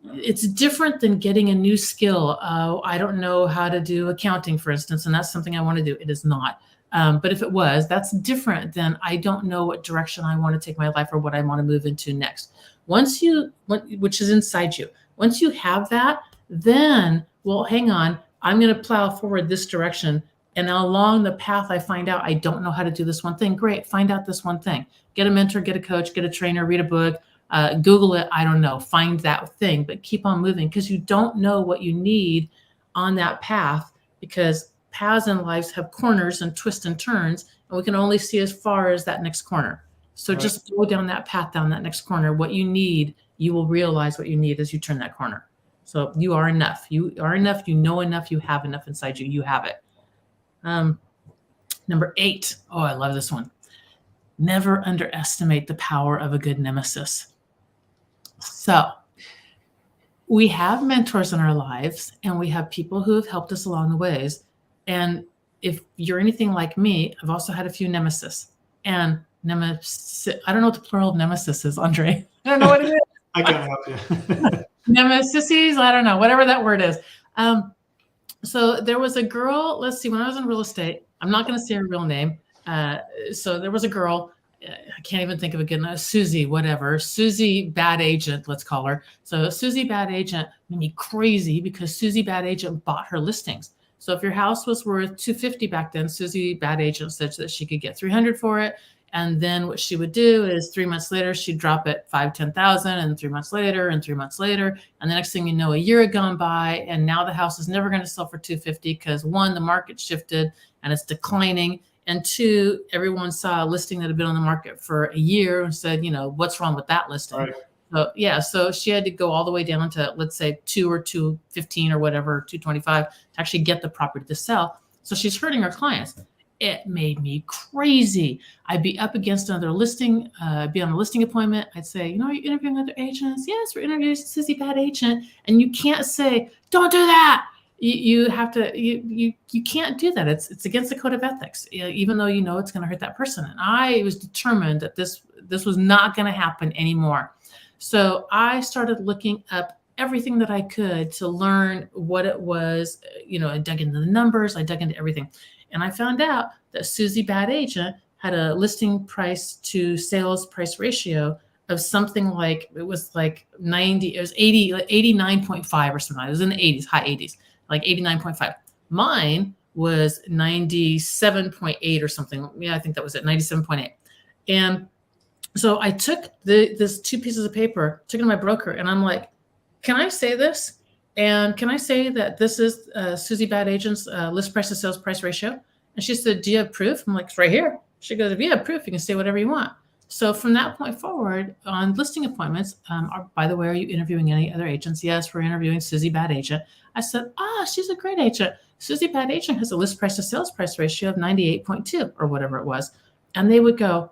it's different than getting a new skill. I don't know how to do accounting, for instance, and that's something I want to do. It is not. But if it was, that's different than I don't know what direction I want to take my life or what I want to move into next. Which is inside you. Once you have that, then, well, hang on, I'm going to plow forward this direction. And along the path, I find out I don't know how to do this one thing. Great. Find out this one thing. Get a mentor, get a coach, get a trainer, read a book, Google it. I don't know. Find that thing, but keep on moving, because you don't know what you need on that path, because paths in life have corners and twists and turns, and we can only see as far as that next corner. So just go down that path, down that next corner. What you need, you will realize what you need as you turn that corner. So you are enough. You are enough. You know enough. You have enough inside you. You have it. Number 8. Oh, I love this one. Never underestimate the power of a good nemesis. So we have mentors in our lives, and we have people who have helped us along the ways. And if you're anything like me, I've also had a few nemesis. And nemesis, I don't know what the plural of nemesis is, Andre. I don't know what it is.
I can't help you.
Nemesis, I don't know, whatever that word is. So there was a girl, let's see, when I was in real estate, I'm not going to say her real name. So there was a girl, I can't even think of a good name, Susie, whatever. Susie Bad Agent, let's call her. So Susie Bad Agent made me crazy, because Susie Bad Agent bought her listings. So if your house was worth $250 back then, Susie Bad Agent said that she could get $300 for it. And then what she would do is 3 months later, she'd drop it $5,000-$10,000, and 3 months later, and 3 months later. And the next thing you know, a year had gone by, and now the house is never going to sell for $250, because 1, the market shifted and it's declining. And 2, everyone saw a listing that had been on the market for a year and said, what's wrong with that listing?
Right.
So yeah, so she had to go all the way down to, let's say, 2 or 215 or whatever, 225 to actually get the property to sell. So she's hurting her clients. It made me crazy. I'd be up against another listing, be on a listing appointment. I'd say, are you interviewing other agents? Yes, we're interviewing Susie Bad Agent. And you can't say, don't do that. You have to, you can't do that. It's against the code of ethics, even though it's going to hurt that person. And I was determined that this was not going to happen anymore. So I started looking up everything that I could to learn what it was. I dug into the numbers, I dug into everything. And I found out that Susie Bad Agent had a listing price to sales price ratio of something like, it was like 90, it was 80, like 89.5 or something. It was in the 80s, high 80s, like 89.5. Mine was 97.8 or something. Yeah, I think that was it, 97.8. And so I took this 2 pieces of paper, took it to my broker, and I'm like, can I say this? And can I say that this is Susie Bad Agent's list price to sales price ratio? And she said, do you have proof? I'm like, it's right here. She goes, if you have proof, you can say whatever you want. So from that point forward, on listing appointments, by the way, are you interviewing any other agents? Yes, we're interviewing Susie Bad Agent. I said, she's a great agent. Susie Bad Agent has a list price to sales price ratio of 98.2 or whatever it was. And they would go,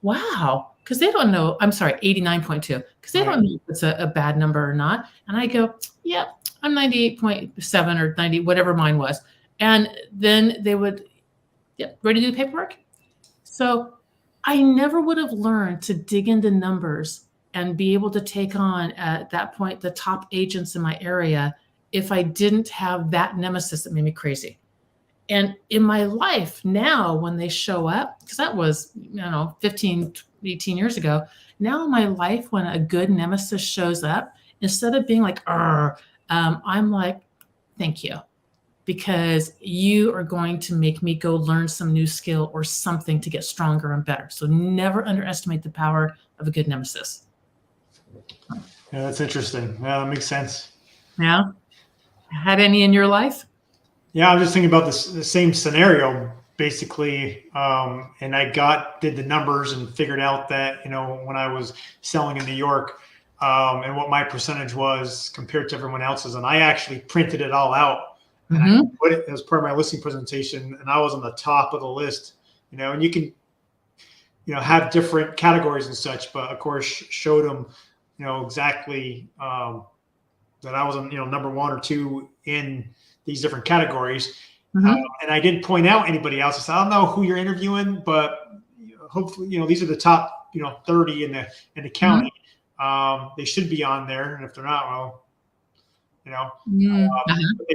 wow, because they don't know, I'm sorry, 89.2, because they don't know if it's a bad number or not. And I go, yeah, I'm 98.7 or 90, whatever mine was. And then they would, ready to do the paperwork? So I never would have learned to dig into numbers and be able to take on, at that point, the top agents in my area if I didn't have that nemesis that made me crazy. And in my life now, when they show up, because that was, 15, 18 years ago, now in my life, when a good nemesis shows up, instead of being like, I'm like, thank you, because you are going to make me go learn some new skill or something to get stronger and better. So never underestimate the power of a good nemesis.
Yeah, that's interesting. Yeah, that makes sense.
Yeah. Had any in your life?
Yeah, I'm just thinking about the same scenario, basically. And I did the numbers and figured out that, when I was selling in New York, and what my percentage was compared to everyone else's. And I actually printed it all out and I put it as part of my listing presentation. And I was on the top of the list, and you can, have different categories and such, but of course showed them, exactly, that I was on, number 1 or 2 in these different categories. And I didn't point out anybody else. I said, I don't know who you're interviewing, but hopefully, these are the top, 30 in the county. They should be on there. And if they're not, well, they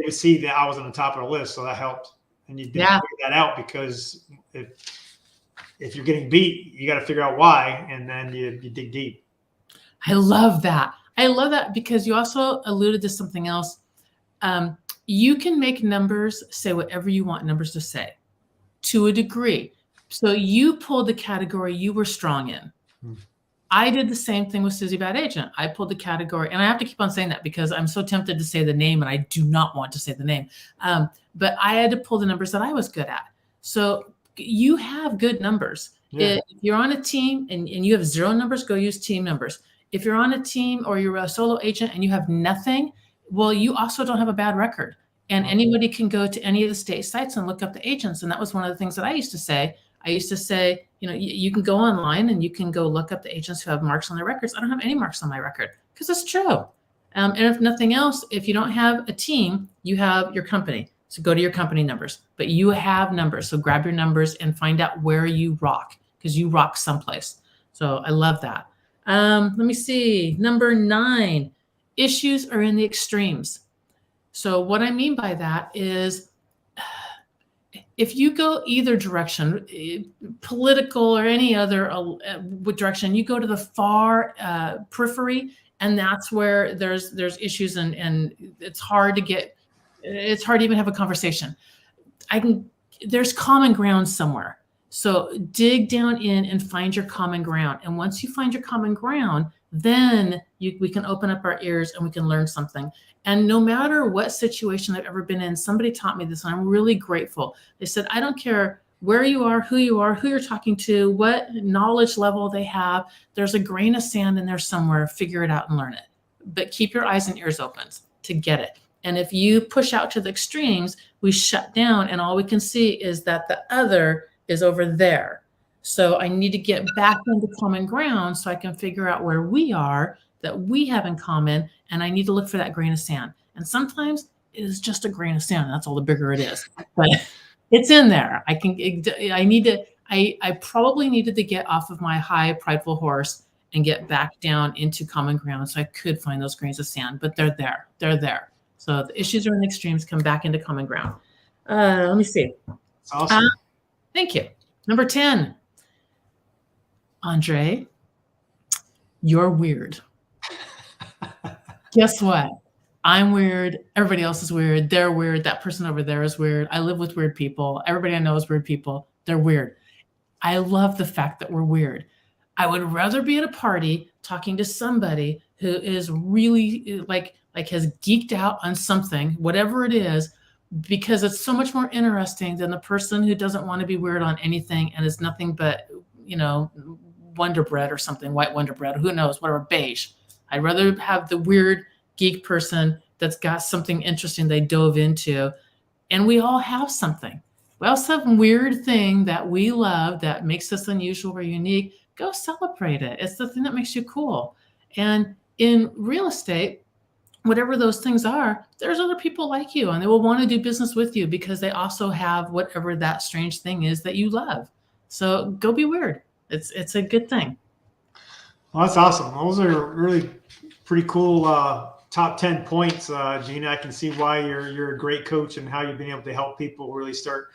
would see that I was on the top of the list. So that helped. And you did figure that out, because if you're getting beat, you got to figure out why. And then you dig deep.
I love that. Because you also alluded to something else. You can make numbers say whatever you want numbers to say, to a degree. So you pulled the category you were strong in. I did the same thing with Susie Bad Agent. I pulled the category, and I have to keep on saying that because I'm so tempted to say the name, and I do not want to say the name. But I had to pull the numbers that I was good at. So you have good numbers. Yeah. If you're on a team and you have 0 numbers, go use team numbers. If you're on a team or you're a solo agent and you have nothing, well, you also don't have a bad record. And anybody can go to any of the state sites and look up the agents. And that was one of the things that I used to say. I used to say, you can go online and you can go look up the agents who have marks on their records. I don't have any marks on my record, because that's true. And if nothing else, if you don't have a team, you have your company. So go to your company numbers, but you have numbers. So grab your numbers and find out where you rock, because you rock someplace. So I love that. Let me see. Number 9, issues are in the extremes. So what I mean by that is, if you go either direction, political or any other direction, you go to the far periphery, and that's where there's issues, and it's hard to even have a conversation. There's common ground somewhere. So dig down in and find your common ground. And once you find your common ground, then we can open up our ears and we can learn something. And no matter what situation I've ever been in, somebody taught me this, and I'm really grateful. They said, I don't care where you are, who you're talking to, what knowledge level they have. There's a grain of sand in there somewhere. Figure it out and learn it. But keep your eyes and ears open to get it. And if you push out to the extremes, we shut down, and all we can see is that the other is over there. So I need to get back into common ground so I can figure out where we are, that we have in common, and I need to look for that grain of sand. And sometimes it is just a grain of sand. That's all the bigger it is, but it's in there. I probably needed to get off of my high prideful horse and get back down into common ground so I could find those grains of sand, but they're there. They're there. So the issues are in the extremes, come back into common ground. Let me see.
That's awesome.
Thank you. Number 10. Andre, you're weird. Guess what? I'm weird. Everybody else is weird. They're weird. That person over there is weird. I live with weird people. Everybody I know is weird people. They're weird. I love the fact that we're weird. I would rather be at a party talking to somebody who is really like has geeked out on something, whatever it is, because it's so much more interesting than the person who doesn't want to be weird on anything and is nothing but, Wonder Bread or something, white Wonder Bread, who knows, whatever, beige. I'd rather have the weird geek person that's got something interesting they dove into. And we all have something. We all have some weird thing that we love that makes us unusual or unique. Go celebrate it. It's the thing that makes you cool. And in real estate, whatever those things are, there's other people like you and they will want to do business with you because they also have whatever that strange thing is that you love. So go be weird. It's a good thing.
Well, that's awesome. Those are really pretty cool top 10 points, Gina. I can see why you're a great coach and how you've been able to help people really start,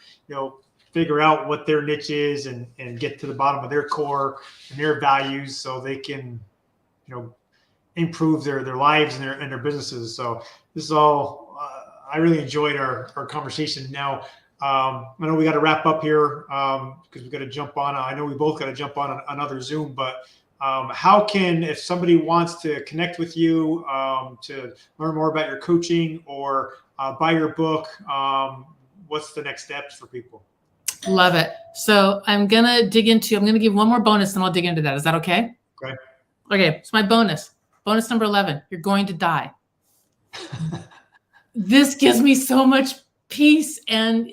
figure out what their niche is and get to the bottom of their core and their values so they can, improve their lives and their businesses. So this is all, I really enjoyed our conversation. Now, I know we got to wrap up here because we got to jump on. I know we both got to jump on another Zoom, but how can, if somebody wants to connect with you to learn more about your coaching or buy your book, what's the next steps for people?
Love it. So I'm going to give one more bonus and I'll dig into that. Is that okay? Okay. So my bonus number 11, you're going to die. This gives me so much peace and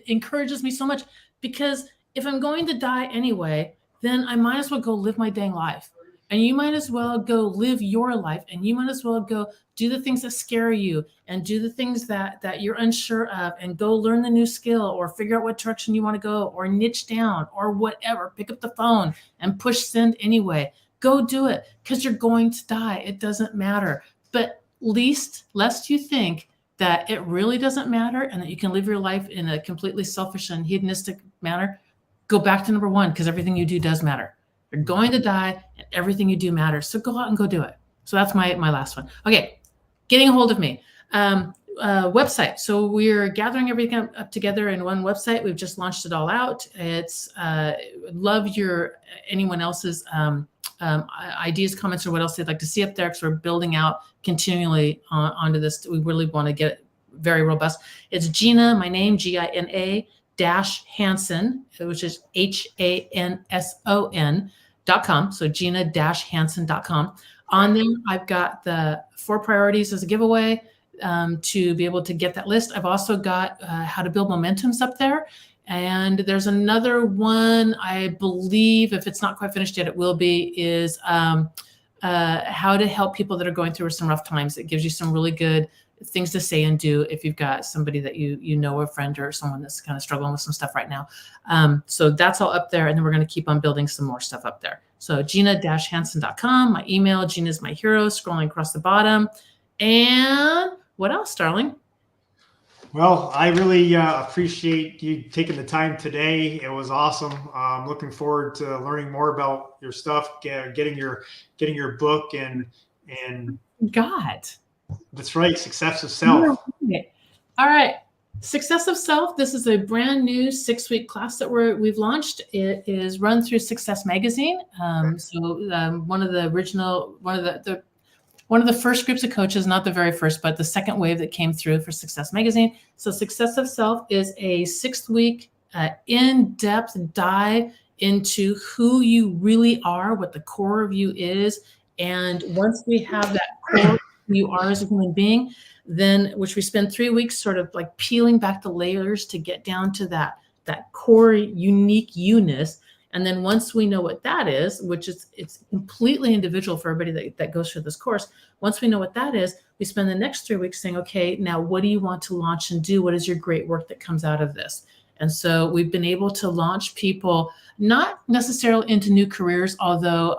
encourages me so much because if I'm going to die anyway, then I might as well go live my dang life. And you might as well go live your life and you might as well go do the things that scare you and do the things that you're unsure of and go learn the new skill or figure out what direction you want to go or niche down or whatever. Pick up the phone and push send anyway. Go do it because you're going to die. It doesn't matter. But lest you think that it really doesn't matter and that you can live your life in a completely selfish and hedonistic manner, go back to number 1 because everything you do does matter. You're going to die and everything you do matters. So go out and go do it. So that's my last one. Okay. Getting a hold of me. Website. So we're gathering everything up together in one website. We've just launched it all out. It's love anyone else's ideas, comments, or what else they'd like to see up there because we're building out continually onto this. We really want to get it very robust. It's Gina, my name, Gina Hanson, which is HANSON.com. So Gina-Hanson.com. On there, I've got the 4 priorities as a giveaway to be able to get that list. I've also got how to build momentums up there. And there's another one, I believe, if it's not quite finished yet, it will be, is how to help people that are going through some rough times. It gives you some really good things to say and do if you've got somebody that you know, a friend or someone that's kind of struggling with some stuff right now. So that's all up there. And then we're going to keep on building some more stuff up there. So Gina-Hanson.com, my email, Gina's my hero, scrolling across the bottom. And what else, darling?
Well, I really appreciate you taking the time today. It was awesome. I'm looking forward to learning more about your stuff, getting your book and
God.
That's right. Success of Self.
All right. Success of Self. This is a brand new 6-week class that we've launched. It is run through Success Magazine. One of the first groups of coaches, not the very first, but the second wave that came through for Success Magazine. So Success of Self is a 6-week in-depth dive into who you really are, what the core of you is. And once we have that core who you are as a human being, then which we spend 3 weeks sort of like peeling back the layers to get down to that core unique you-ness. And then once we know what that is, which is it's completely individual for everybody that goes through this course. Once we know what that is, we spend the next 3 weeks saying, okay, now what do you want to launch and do? What is your great work that comes out of this? And so we've been able to launch people not necessarily into new careers, although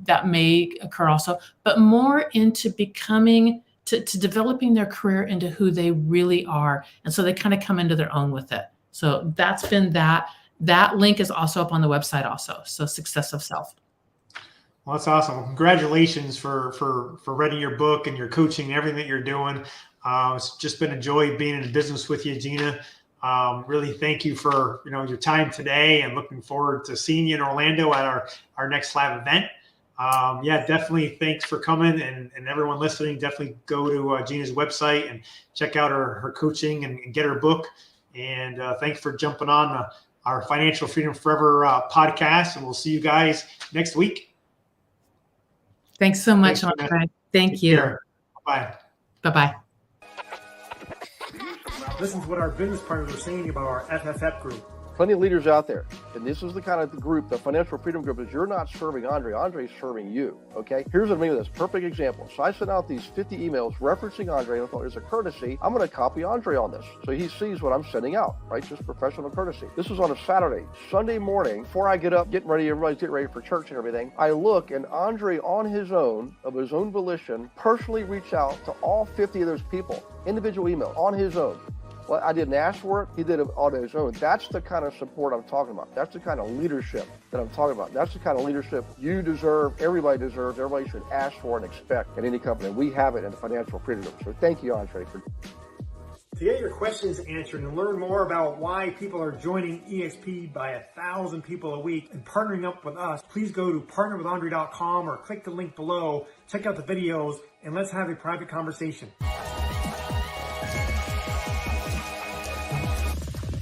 that may occur also, but more into becoming to developing their career into who they really are. And so they kind of come into their own with it. So that's been that. That link is also up on the website also. So Success of Self.
Well, that's awesome. Well, congratulations for writing your book and your coaching and everything that you're doing. It's just been a joy being in business with you, Gina. Really thank you for your time today, and looking forward to seeing you in Orlando at our next live event. Definitely thanks for coming, and everyone listening, definitely go to Gina's website and check out her coaching and get her book. And thanks for jumping on our Financial Freedom Forever podcast, and we'll see you guys next week.
Thanks so much, Andre. Thank you.
Bye.
Bye-bye.
Listen to what our business partners are saying about our FFF group.
Plenty of leaders out there, and this is the kind of group, the Financial Freedom Group, is you're not serving Andre, Andre's serving you, okay? Here's what I mean with this, perfect example. So I sent out these 50 emails referencing Andre, and I thought, as a courtesy, I'm going to copy Andre on this, so he sees what I'm sending out, right? Just professional courtesy. This was on a Saturday. Sunday morning, before I get up, everybody's getting ready for church and everything, I look, and Andre, on his own, of his own volition, personally reached out to all 50 of those people, individual email, on his own. Well, I didn't ask for it. He did it on his own. That's the kind of support I'm talking about. That's the kind of leadership that I'm talking about. That's the kind of leadership you deserve, everybody deserves, everybody should ask for and expect in any company. We have it in the Financial Freedom Group. So thank you, Andre.
To get your questions answered and learn more about why people are joining EXP by 1,000 people a week and partnering up with us, please go to partnerwithandre.com or click the link below, check out the videos, and let's have a private conversation.